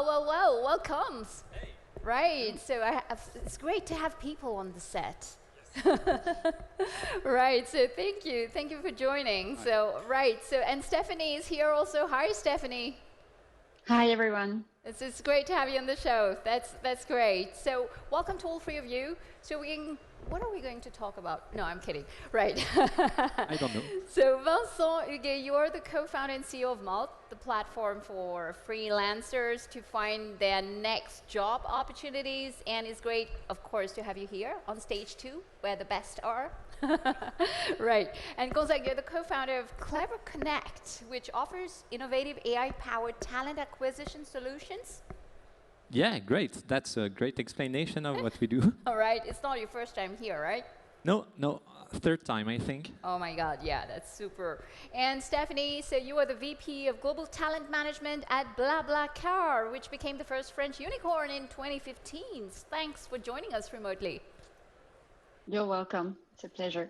Well, welcome. Hey. Right, so it's great to have people on the set. Right, so thank you for joining. Hi. And Stéphanie is here also. Hi, Stéphanie. Hi, everyone. It's great to have you on the show. That's great. So welcome to all three of you. So what are we going to talk about? No, I'm kidding. Right. I don't know. So Vincent, Huguet, you are the co-founder and CEO of Malt, the platform for freelancers to find their next job opportunities. And it's great, of course, to have you here on stage too, where the best are. Right. And Gonzague, you're the co-founder of CleverConnect, which offers innovative AI-powered talent acquisition solutions. Yeah, great. That's a great explanation of what we do. All right. It's not your first time here, right? No, third time, I think. Oh my God, yeah, that's super. And Stéphanie, so you are the VP of Global Talent Management at BlaBlaCar, which became the first French unicorn in 2015. Thanks for joining us remotely. You're welcome. It's a pleasure.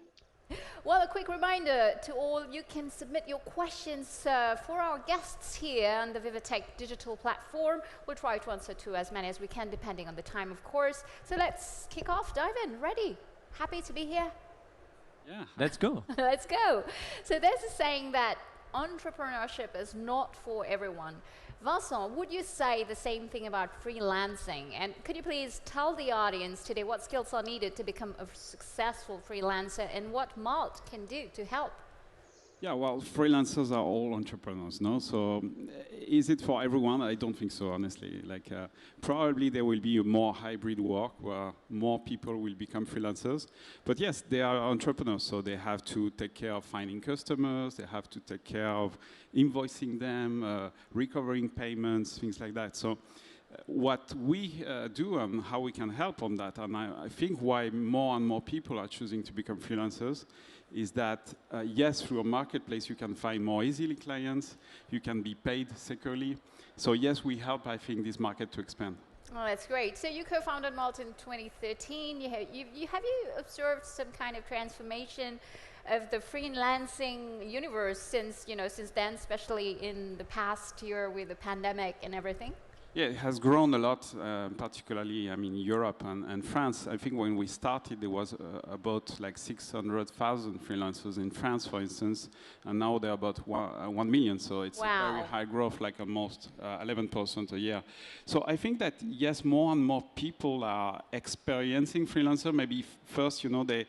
Well, a quick reminder to all, you can submit your questions for our guests here on the VivaTech digital platform. We'll try to answer to as many as we can, depending on the time, of course. So let's kick off. Dive in. Ready? Happy to be here? Yeah, let's go. Let's go. So there's a saying that entrepreneurship is not for everyone. Vincent, would you say the same thing about freelancing? And could you please tell the audience today what skills are needed to become a successful freelancer and what Malt can do to help? Yeah, well, freelancers are all entrepreneurs, no? So is it for everyone? I don't think so, honestly. Probably there will be a more hybrid work where more people will become freelancers. But yes, they are entrepreneurs, so they have to take care of finding customers, they have to take care of invoicing them, recovering payments, things like that. So what we do and how we can help on that, and I think why more and more people are choosing to become freelancers, is that yes, through a marketplace you can find more easily clients, you can be paid securely. So yes, we help, I think, this market to expand. Oh, that's great. So you co-founded Malt in 2013. Have you observed some kind of transformation of the freelancing universe since then, especially in the past year with the pandemic and everything? Yeah, it has grown a lot, particularly, Europe and France. I think when we started, there was about 600,000 freelancers in France, for instance, and now they're about 1 million. So it's very high growth, almost 11% a year. So I think that, yes, more and more people are experiencing freelancer. Maybe first, they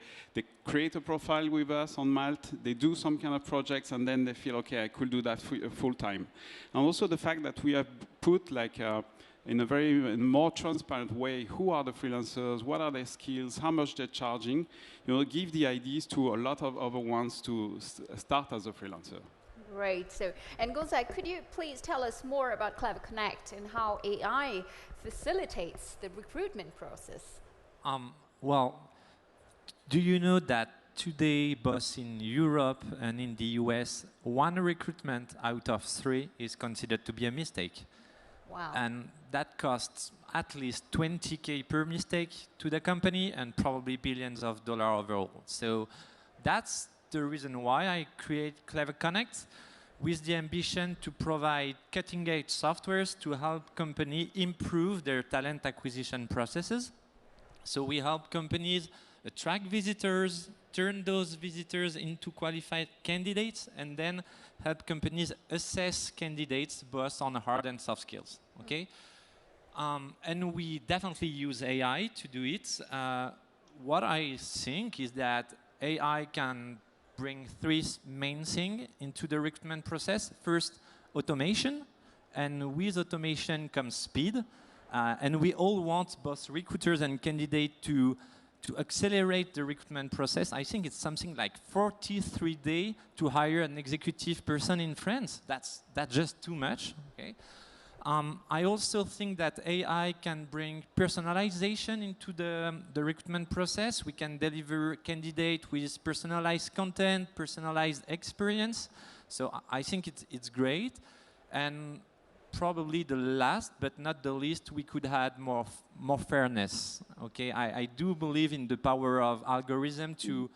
create a profile with us on Malt, they do some kind of projects, and then they feel, okay, I could do that full time. And also the fact that we have put in a more transparent way, who are the freelancers, what are their skills, how much they're charging, give the ideas to a lot of other ones to start as a freelancer. Right. So, and Gonzague, could you please tell us more about CleverConnect and how AI facilitates the recruitment process? Well, do you know that today, both in Europe and in the US, one recruitment out of 3 is considered to be a mistake? Wow. And that costs at least 20K per mistake to the company and probably billions of dollars overall. So that's the reason why I create CleverConnect, with the ambition to provide cutting-edge softwares to help companies improve their talent acquisition processes. So we help companies attract visitors, turn those visitors into qualified candidates, and then help companies assess candidates both on hard and soft skills. Okay, and we definitely use AI to do it. What I think is that AI can bring 3 main things into the recruitment process. First, automation, and with automation comes speed. And we all want both recruiters and candidates to accelerate the recruitment process. I think it's something like 43 days to hire an executive person in France. That's just too much. Okay. I also think that AI can bring personalization into the recruitment process. We can deliver candidates with personalized content, personalized experience. So I think it's great. And probably the last, but not the least, we could add more fairness. Okay, I do believe in the power of algorithm to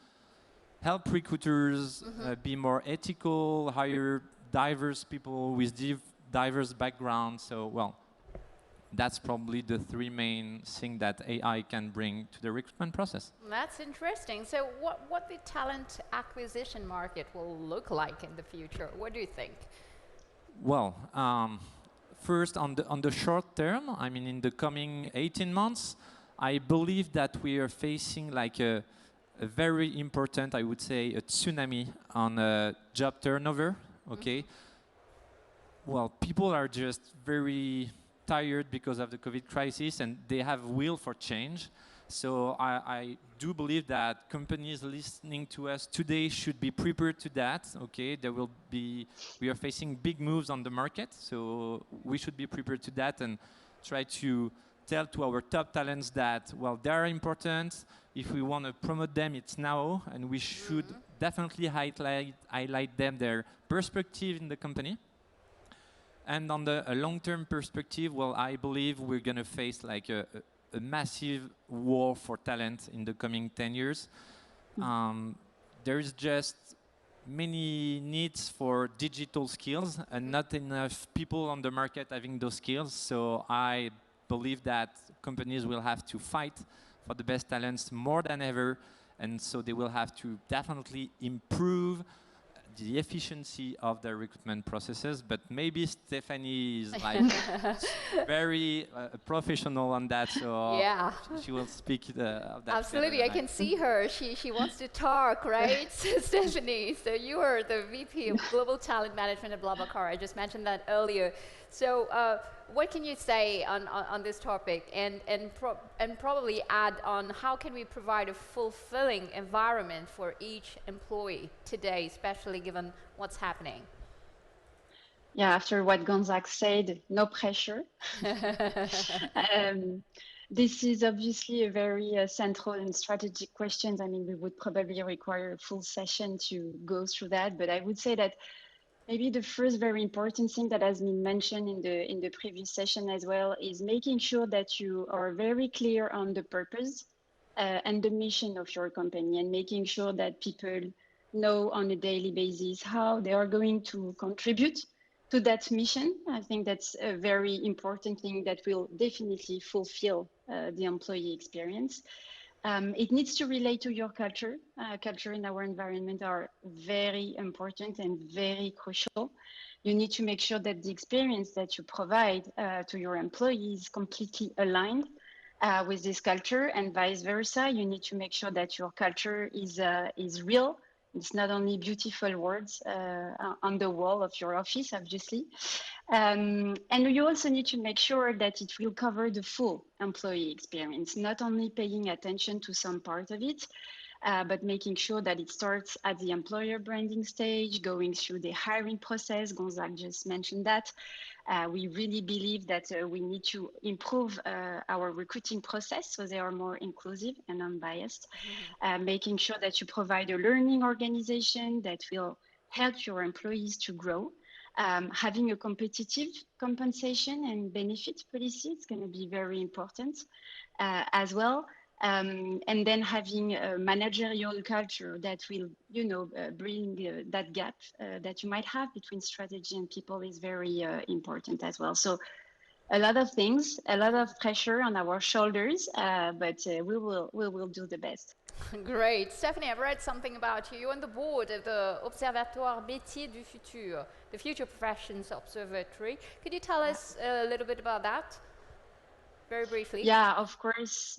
help recruiters be more ethical, hire diverse people with diverse backgrounds. So, well, that's probably the three main things that AI can bring to the recruitment process. That's interesting. So what the talent acquisition market will look like in the future? What do you think? Well, first on the short term, I mean in the coming 18 months, I believe that we are facing like a very important, I would say, a tsunami on job turnover. Okay. Well, people are just very tired because of the COVID crisis, and they have will for change. So I do believe that companies listening to us today should be prepared to that. Okay, we are facing big moves on the market, so we should be prepared to that and try to tell to our top talents that, well, they are important. If we want to promote them, it's now, and we should definitely highlight them their perspective in the company. And on the long-term perspective, well, I believe we're going to face like a massive war for talent in the coming 10 years. There's just many needs for digital skills and not enough people on the market having those skills. So I believe that companies will have to fight for the best talents more than ever. And so they will have to definitely improve the efficiency of their recruitment processes, but maybe Stéphanie is like very professional on that, so Yeah. she will speak of that. Absolutely, I can see her. She wants to talk, right, Stéphanie? So you are the VP of Global Talent Management at BlaBlaCar. I just mentioned that earlier. So what can you say on this topic, and probably add on how can we provide a fulfilling environment for each employee today, especially given what's happening? Yeah, after what Gonzague said, no pressure. This is obviously a very central and strategic question. I mean, we would probably require a full session to go through that, but I would say that maybe the first very important thing that has been mentioned in the previous session as well is making sure that you are very clear on the purpose and the mission of your company, and making sure that people know on a daily basis how they are going to contribute to that mission. I think that's a very important thing that will definitely fulfill the employee experience. It needs to relate to your culture. Culture in our environment are very important and very crucial. You need to make sure that the experience that you provide to your employees is completely aligned with this culture, and vice versa. You need to make sure that your culture is real. It's not only beautiful words on the wall of your office, obviously. And you also need to make sure that it will cover the full employee experience, not only paying attention to some part of it, but making sure that it starts at the employer branding stage, going through the hiring process. Gonzague just mentioned that. We really believe that we need to improve our recruiting process so they are more inclusive and unbiased, making sure that you provide a learning organization that will help your employees to grow. Having a competitive compensation and benefit policy is going to be very important as well. And then having a managerial culture that will, bring that gap that you might have between strategy and people is very important as well. So a lot of things, a lot of pressure on our shoulders, but we will do the best. Great. Stéphanie, I've read something about you. You're on the board of the Observatoire Métiers du Futur, the Future Professions Observatory. Could you tell us a little bit about that? Very briefly. Yeah, of course.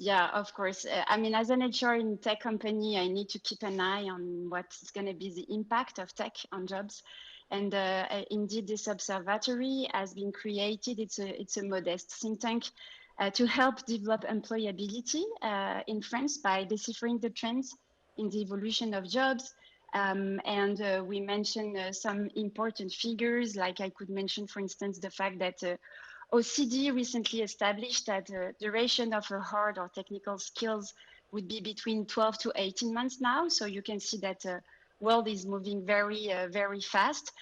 I mean, as an HR in tech company, I need to keep an eye on what's going to be the impact of tech on jobs. And indeed, this observatory has been created. It's a modest think tank to help develop employability in France by deciphering the trends in the evolution of jobs. And we mentioned some important figures, like I could mention, for instance, the fact that OCD recently established that the duration of a hard or technical skills would be between 12 to 18 months now. So you can see that the world is moving very, very fast.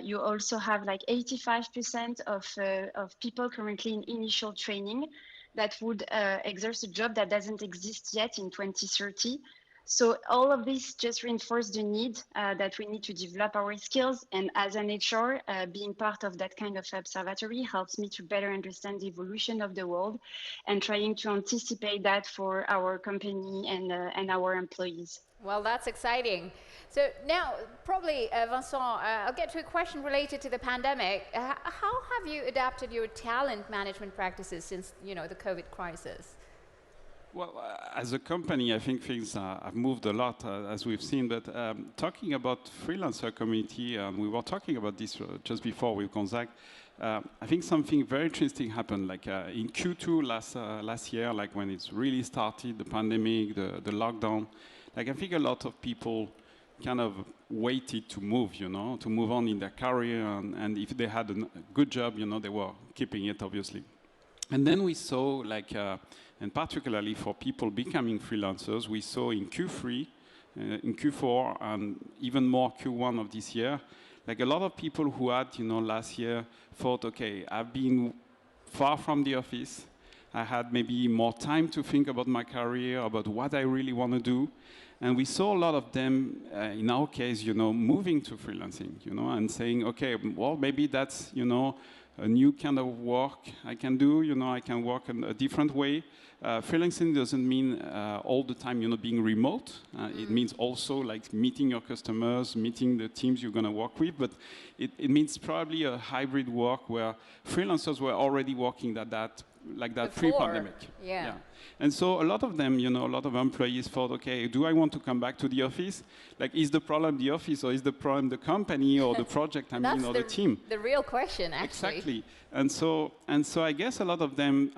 You also have like 85% of people currently in initial training that would exert a job that doesn't exist yet in 2030. So all of this just reinforced the need that we need to develop our skills. And as an HR, being part of that kind of observatory helps me to better understand the evolution of the world and trying to anticipate that for our company and our employees. Well, that's exciting. So now, probably, Vincent, I'll get to a question related to the pandemic. How have you adapted your talent management practices since, you know, the COVID crisis? Well, as a company, I think things have moved a lot, as we've seen. But talking about freelancer community, we were talking about this just before with Gonzague. I think something very interesting happened. Like in Q2 last year, like when it's really started, the pandemic, the lockdown. Like I think a lot of people kind of waited to move, you know, to move on in their career, and if they had a good job, you know, they were keeping it, obviously. And then we saw, like, and particularly for people becoming freelancers, we saw in Q3, in Q4, and even more Q1 of this year, like a lot of people who had, you know, last year thought, okay, I've been far from the office. I had maybe more time to think about my career, about what I really want to do. And we saw a lot of them, in our case, you know, moving to freelancing, you know, and saying, okay, well, maybe that's, you know, a new kind of work I can do, you know, I can work in a different way. Freelancing doesn't mean all the time, you know, being remote. It means also like meeting your customers, meeting the teams you're going to work with, but it means probably a hybrid work where freelancers were already working like that pre-pandemic. Yeah. And so a lot of them, you know, a lot of employees thought, okay, do I want to come back to the office? Like, is the problem the office, or is the problem the company or the project, or the team? The real question, actually. Exactly. And so I guess a lot of them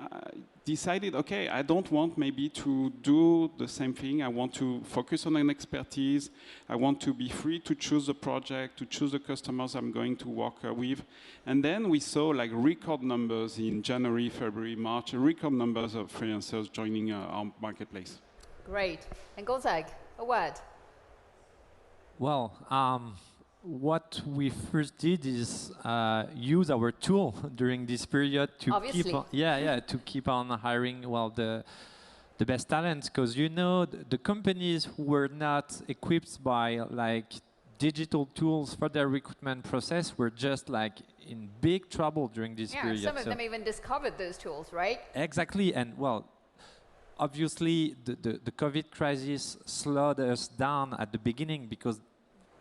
decided, okay, I don't want maybe to do the same thing. I want to focus on an expertise. I want to be free to choose the project, to choose the customers I'm going to work with. And then we saw like record numbers in January, February, March, record numbers of freelancers joining our marketplace. Great. And Gonzague, a word? Well, what we first did is use our tool during this period to keep on hiring the best talents, because you know the companies who were not equipped by like digital tools for their recruitment process were just like in big trouble during this period. Some of them even discovered those tools, right? Exactly, and well, obviously the COVID crisis slowed us down at the beginning because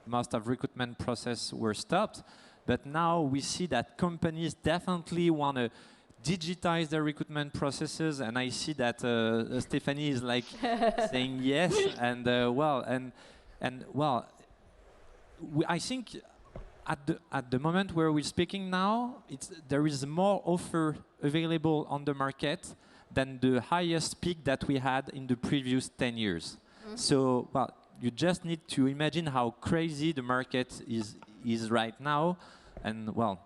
most of recruitment process were stopped, but now we see that companies definitely want to digitize their recruitment processes, and I see that Stéphanie is like saying yes, and I think at the moment where we're speaking now, there is more offer available on the market than the highest peak that we had in the previous 10 years. Mm-hmm. So, well, you just need to imagine how crazy the market is right now. And, well,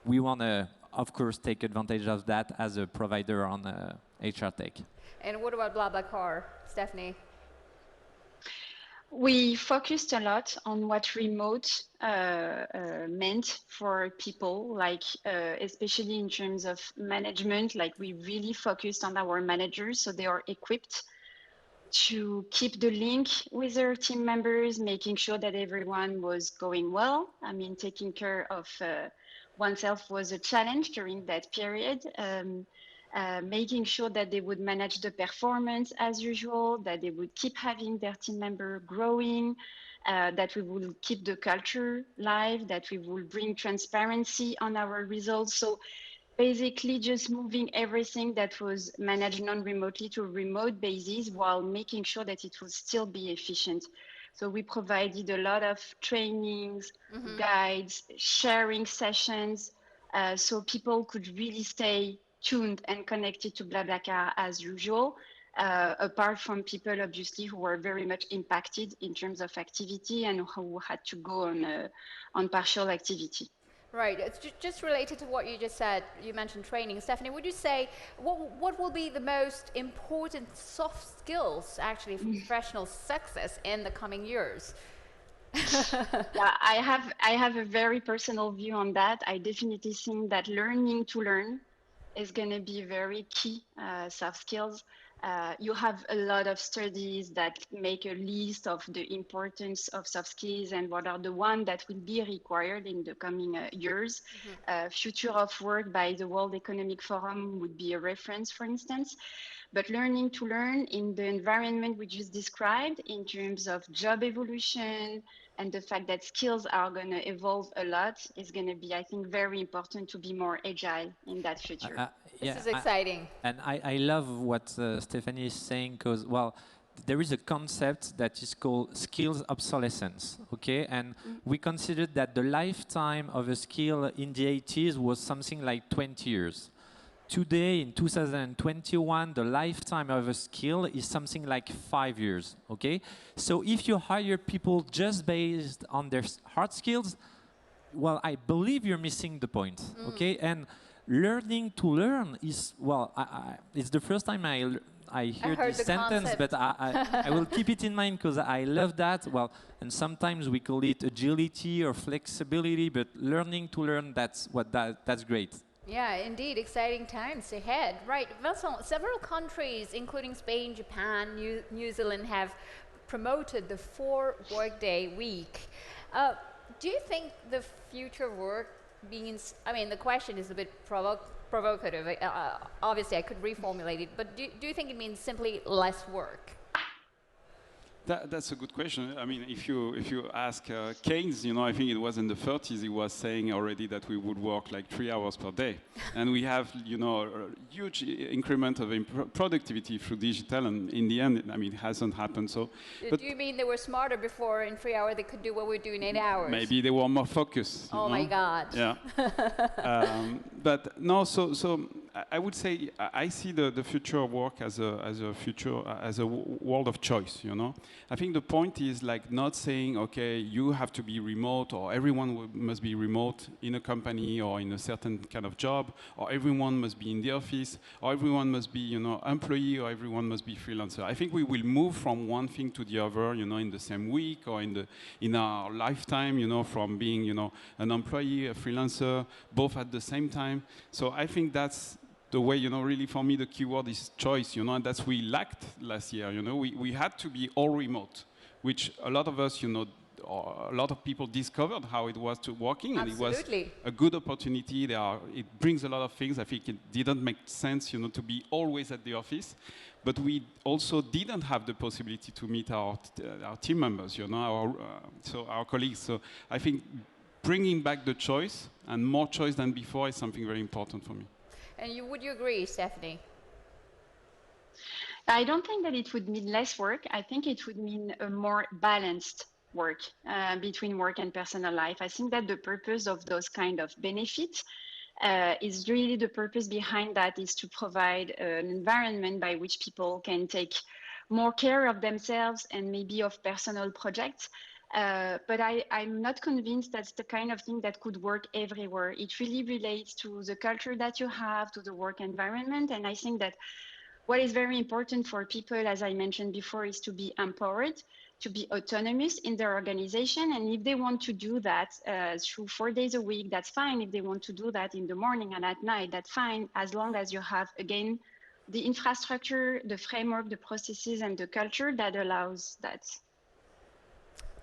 we want to, of course, take advantage of that as a provider on HR tech. And what about BlaBlaCar, Stéphanie? We focused a lot on what remote meant for people, like especially in terms of management. Like we really focused on our managers, so they are equipped to keep the link with their team members, making sure that everyone was going well. I mean, taking care of oneself was a challenge during that period. Making sure that they would manage the performance as usual, that they would keep having their team member growing, that we will keep the culture live, that we will bring transparency on our results. So basically just moving everything that was managed non-remotely to a remote basis while making sure that it will still be efficient. So we provided a lot of trainings, guides, sharing sessions, so people could really stay tuned and connected to BlaBlaCar as usual, apart from people obviously who were very much impacted in terms of activity and who had to go on partial activity. Right. It's just related to what you just said. You mentioned training. Stéphanie, would you say what will be the most important soft skills actually for professional success in the coming years? Yeah, I have a very personal view on that. I definitely think that learning to learn is going to be very key soft skills. You have a lot of studies that make a list of the importance of soft skills and what are the ones that will be required in the coming years. Future of Work by the World Economic Forum would be a reference, for instance. But learning to learn in the environment we just described in terms of job evolution and the fact that skills are going to evolve a lot is going to be, I think, very important to be more agile in that future. This is exciting. And I love what Stéphanie is saying because, well, there is a concept that is called skills obsolescence, okay? And we considered that the lifetime of a skill in the 80s was something like 20 years. Today, in 2021, the lifetime of a skill is something like 5 years, okay? So if you hire people just based on their hard skills, well, I believe you're missing the point, okay? And learning to learn is, well, it's the first time I hear this sentence, but I will keep it in mind because I love that. Well, and sometimes we call it agility or flexibility, but learning to learn, that's great. Yeah, indeed, exciting times ahead. Right, Vincent, several countries, including Spain, Japan, New Zealand, have promoted the 4-workday week. Do you think the future work means, I mean, the question is a bit provocative. Obviously, I could reformulate it, but do you think it means simply less work? That's a good question. I mean, if you ask Keynes, you know, I think it was in the 30s, he was saying already that we would work like 3 hours per day. And we have, you know, a huge increment of productivity through digital, and in the end, I mean, it hasn't happened. So, do you mean they were smarter before? In 3 hours, they could do what we do in 8 hours? Maybe they were more focused. Oh my God. Yeah. But no, so I would say I see the future of work as a world of choice, you know. I think the point is like not saying, okay, you have to be remote or everyone must be remote in a company or in a certain kind of job, or everyone must be in the office, or everyone must be, you know, employee, or everyone must be freelancer. I think we will move from one thing to the other, you know, in the same week or in our lifetime, you know, from being, you know, an employee, a freelancer, both at the same time. So I think that's the way, you know, really for me the keyword is choice, you know, and that's we lacked last year, you know. We had to be all remote, which a lot of us, you know, a lot of people discovered how it was to working, and Absolutely. it was a good opportunity. It brings a lot of things. I think it didn't make sense, you know, to be always at the office, but we also didn't have the possibility to meet our team members, you know, our colleagues. So I think bringing back the choice and more choice than before is something very important for me. And would you agree, Stéphanie? I don't think that it would mean less work. I think it would mean a more balanced work between work and personal life. I think that the purpose of those kind of benefits is really the purpose behind that is to provide an environment by which people can take more care of themselves and maybe of personal projects. But I'm not convinced that's the kind of thing that could work everywhere. It really relates to the culture that you have, to the work environment. And I think that what is very important for people, as I mentioned before, is to be empowered, to be autonomous in their organization. And if they want to do that through 4 days a week, that's fine. If they want to do that in the morning and at night, that's fine, as long as you have, again, the infrastructure, the framework, the processes, and the culture that allows that.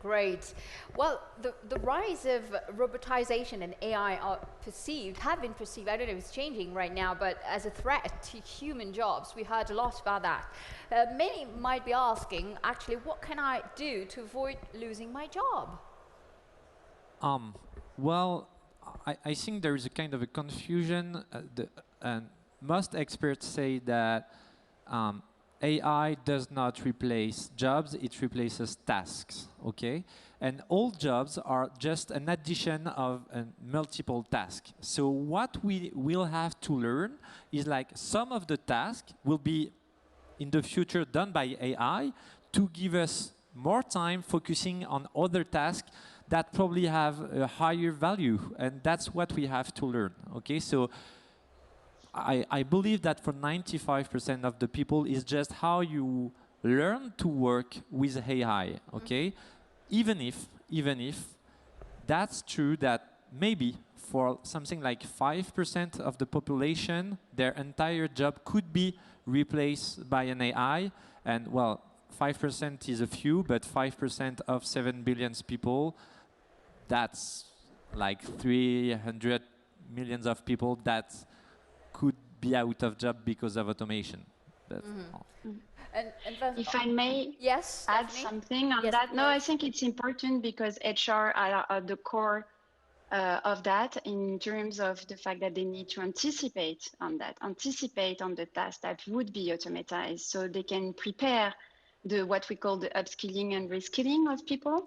Great. Well, the rise of robotization and AI have been perceived, I don't know if it's changing right now, but as a threat to human jobs. We heard a lot about that. Many might be asking, actually, what can I do to avoid losing my job? Well, I think there is a kind of a confusion. And most experts say that AI does not replace jobs, it replaces tasks, okay? And all jobs are just an addition of multiple tasks. So what we will have to learn is like some of the tasks will be in the future done by AI to give us more time focusing on other tasks that probably have a higher value, and that's what we have to learn, okay? So I believe that for 95% of the people is just how you learn to work with AI, okay? Even if that's true that maybe for something like 5% of the population, their entire job could be replaced by an AI. And well, 5% is a few, but 5% of 7 billion people, that's like 300 millions of people that could be out of job because of automation. That's all. And If I may yes, add Stéphanie? something on Yes, that. No, I please. think it's important because HR are at the core of that in terms of the fact that they need to anticipate on that, anticipate on the tasks that would be automatized so they can prepare what we call the upskilling and reskilling of people.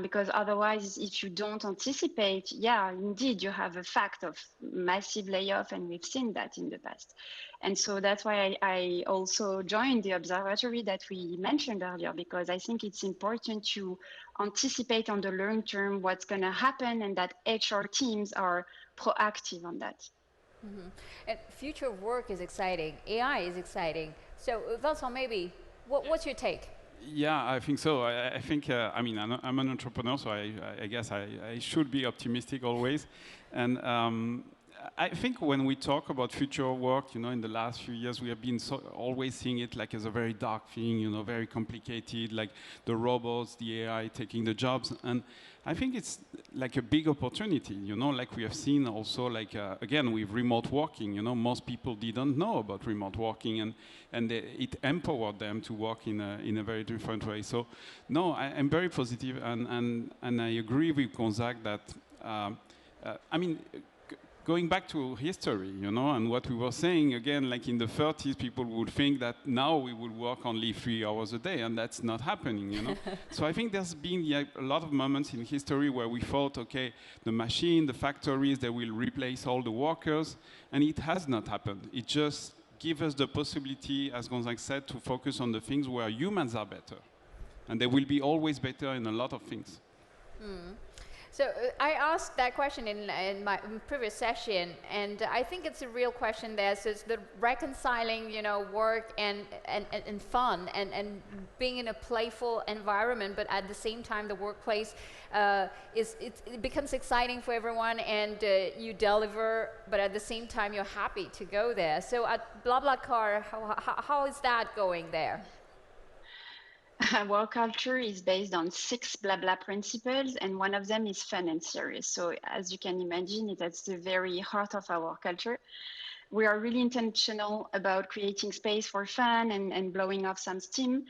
Because otherwise, if you don't anticipate, yeah, indeed, you have a fact of massive layoff, and we've seen that in the past. And so that's why I also joined the observatory that we mentioned earlier, because I think it's important to anticipate on the long term what's going to happen and that HR teams are proactive on that. And future work is exciting. AI is exciting. So Vincent, maybe, what's your take? Yeah, I think so. I think, I mean, I'm an entrepreneur, so I guess I should be optimistic always. And I think when we talk about future work, you know, in the last few years, we have been always seeing it like as a very dark thing, you know, very complicated, like the robots, the AI taking the jobs. And I think it's like a big opportunity, you know, like we have seen also, like, again, with remote working, you know, most people didn't know about remote working, and it empowered them to work in a very different way. So, no, I'm very positive, and I agree with Gonzague that, I mean, going back to history, you know, and what we were saying, again, like in the 30s, people would think that now we would work only 3 hours a day, and that's not happening, you know. So I think there's been a lot of moments in history where we thought, okay, the machine, the factories, they will replace all the workers, and it has not happened. It just gives us the possibility, as Gonzague said, to focus on the things where humans are better. And they will be always better in a lot of things. So I asked that question in my previous session, and I think it's a real question there. So it's the reconciling, you know, work and fun and being in a playful environment, but at the same time the workplace it becomes exciting for everyone, and you deliver, but at the same time you're happy to go there. So at BlaBlaCar, how is that going there? Our culture is based on 6 BlaBla principles, and one of them is fun and serious. So as you can imagine, that's the very heart of our culture. We are really intentional about creating space for fun and blowing off some steam.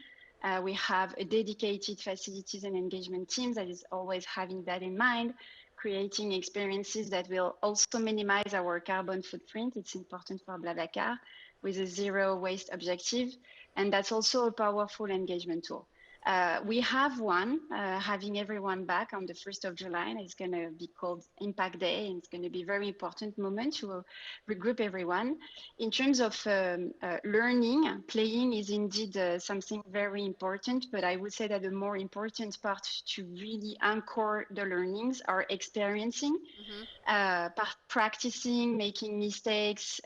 We have a dedicated facilities and engagement team that is always having that in mind, creating experiences that will also minimize our carbon footprint. It's important for BlaBlaCar with a zero waste objective. And that's also a powerful engagement tool. We have one, having everyone back on the 1st of July, and it's going to be called Impact Day, and it's going to be a very important moment to regroup everyone. In terms of learning, playing is indeed something very important, but I would say that the more important part to really anchor the learnings are experiencing, practicing, making mistakes,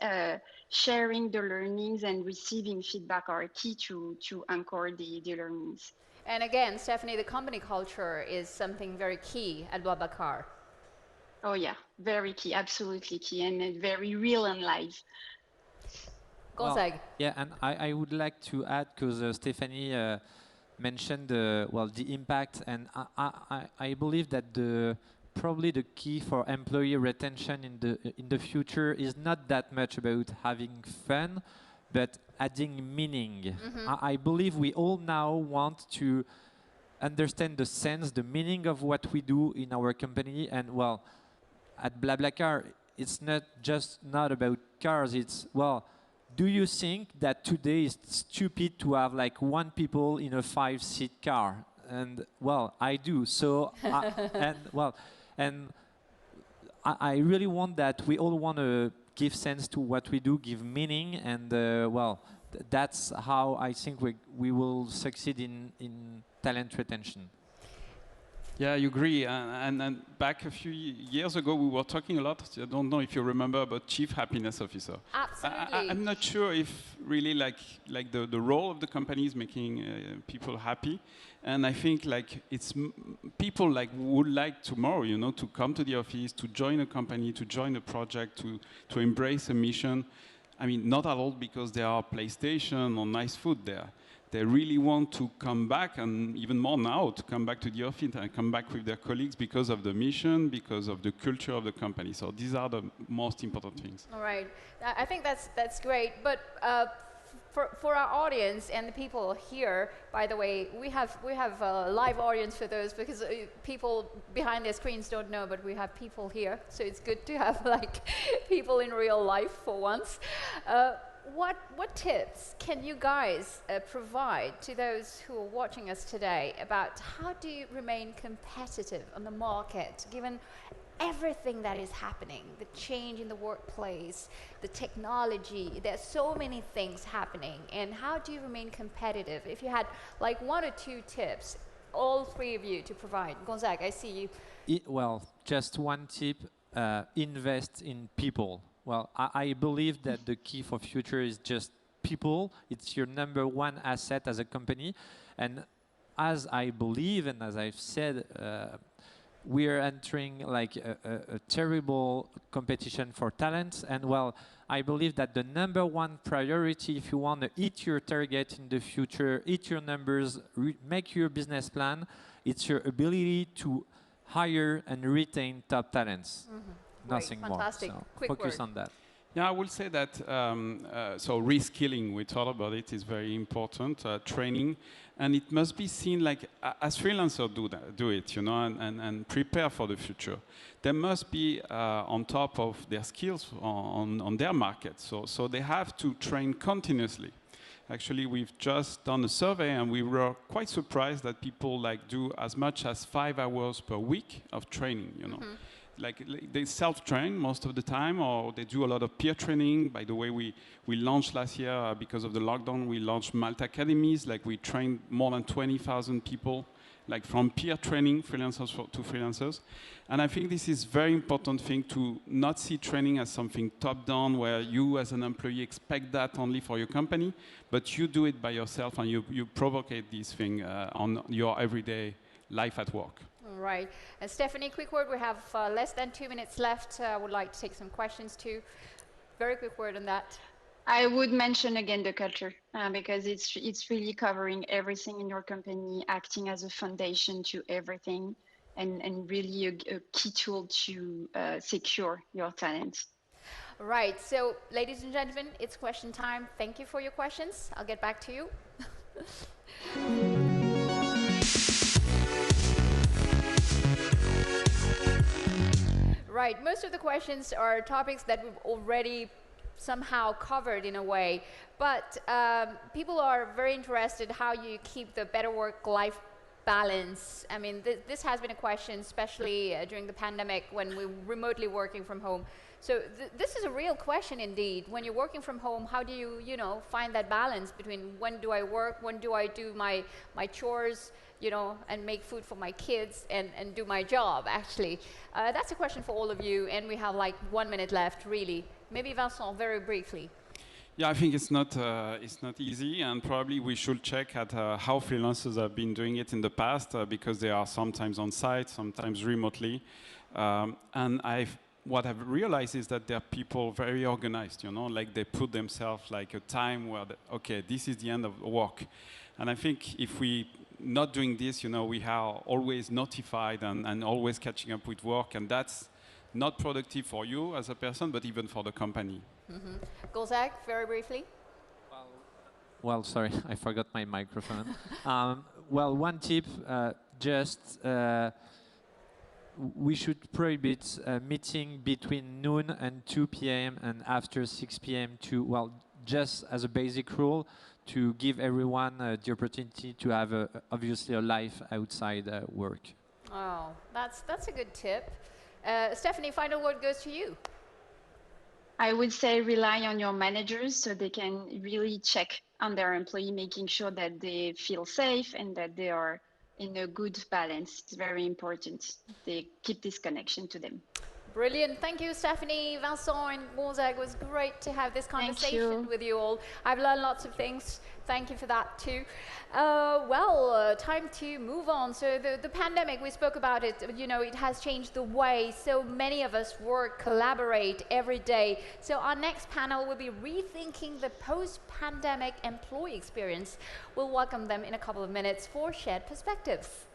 sharing the learnings and receiving feedback are key to anchor the learnings. And again, Stéphanie, the company culture is something very key at BlaBlaCar. Oh yeah, very key, absolutely key, and very real and live. Gonzague. Well, yeah, and I would like to add, because Stéphanie mentioned the impact, and I believe that probably the key for employee retention in the future is not that much about having fun, but adding meaning. I believe we all now want to understand the sense, the meaning of what we do in our company, and well, at BlaBlaCar, it's not about cars. It's, well, do you think that today is stupid to have like 1 people in a 5-seat car? And well, I do. So I really want that. We all want to give sense to what we do, give meaning, and that's how I think we will succeed in talent retention. Yeah, I agree. And back a few years ago, we were talking a lot. I don't know if you remember about chief happiness officer. Absolutely. I'm not sure if really like the role of the company is making people happy. And I think like people like would like tomorrow, you know, to come to the office, to join a company, to join a project, to embrace a mission. I mean, not at all because there are PlayStation or nice food there. They really want to come back, and even more now, to come back to the office and come back with their colleagues because of the mission, because of the culture of the company. So these are the most important things. All right. I think that's great. But for our audience and the people here, by the way, we have a live audience for those because people behind their screens don't know, but we have people here. So it's good to have like people in real life for once. What tips can you guys provide to those who are watching us today about how do you remain competitive on the market given everything that is happening, the change in the workplace, the technology, there's so many things happening, and how do you remain competitive? If you had like 1 or 2 tips, all 3 of you to provide. Gonzague, I see you. Well, just one tip, invest in people. Well, I believe that the key for future is just people. It's your number 1 asset as a company. And as I believe and as I've said, we're entering like a terrible competition for talents. And well, I believe that the number 1 priority, if you want to hit your target in the future, hit your numbers, make your business plan, it's your ability to hire and retain top talents. Nothing more. Fantastic. So Quick focus word. on that. Yeah, I will say that, so reskilling, we thought about it, is very important, training, and it must be seen like, as freelancers do it, you know, and prepare for the future. They must be on top of their skills on their market, so they have to train continuously. Actually, we've just done a survey, and we were quite surprised that people like do as much as 5 hours per week of training, you know. Like they self-train most of the time, or they do a lot of peer training. By the way, we launched last year, because of the lockdown, we launched Malt Academies. Like we trained more than 20,000 people, like from peer training, freelancers to freelancers. And I think this is very important thing to not see training as something top-down, where you as an employee expect that only for your company, but you do it by yourself and you provocate this thing on your everyday life at work. All right. And Stéphanie, quick word. We have less than 2 minutes left. I would like to take some questions too. Very quick word on that. I would mention again the culture because it's really covering everything in your company, acting as a foundation to everything, and really a key tool to secure your talent. Right. So, ladies and gentlemen, it's question time. Thank you for your questions. I'll get back to you. Right, most of the questions are topics that we've already somehow covered in a way, but people are very interested how you keep the better work-life balance. I mean, this has been a question, especially during the pandemic when we're remotely working from home. So this is a real question indeed. When you're working from home, how do you know, find that balance between when do I work, when do I do my chores, you know, and make food for my kids and do my job, actually. That's a question for all of you, and we have like 1 minute left, really. Maybe Vincent, very briefly. Yeah, I think it's not easy, and probably we should check at how freelancers have been doing it in the past, because they are sometimes on site, sometimes remotely. And what I've realized is that there are people very organized, you know, like they put themselves like a time where, okay, this is the end of work. And I think if we not doing this, you know, we are always notified and always catching up with work, and that's not productive for you as a person, but even for the company. Gonzague, very briefly. Well, sorry, I forgot my microphone. Well, one tip, we should prohibit meeting between noon and 2 p.m. and after 6 p.m. to, well, just as a basic rule, to give everyone the opportunity to have, obviously, a life outside work. Oh, that's a good tip. Stéphanie, final word goes to you. I would say rely on your managers so they can really check on their employee, making sure that they feel safe and that they are in a good balance. It's very important. They keep this connection to them. Brilliant. Thank you, Stéphanie, Vincent, and Gonzague. It was great to have this conversation with you all. I've learned lots of things. Thank you for that too. Time to move on. So the pandemic, we spoke about it, you know, it has changed the way so many of us work, collaborate every day. So our next panel will be rethinking the post-pandemic employee experience. We'll welcome them in a couple of minutes for shared perspectives.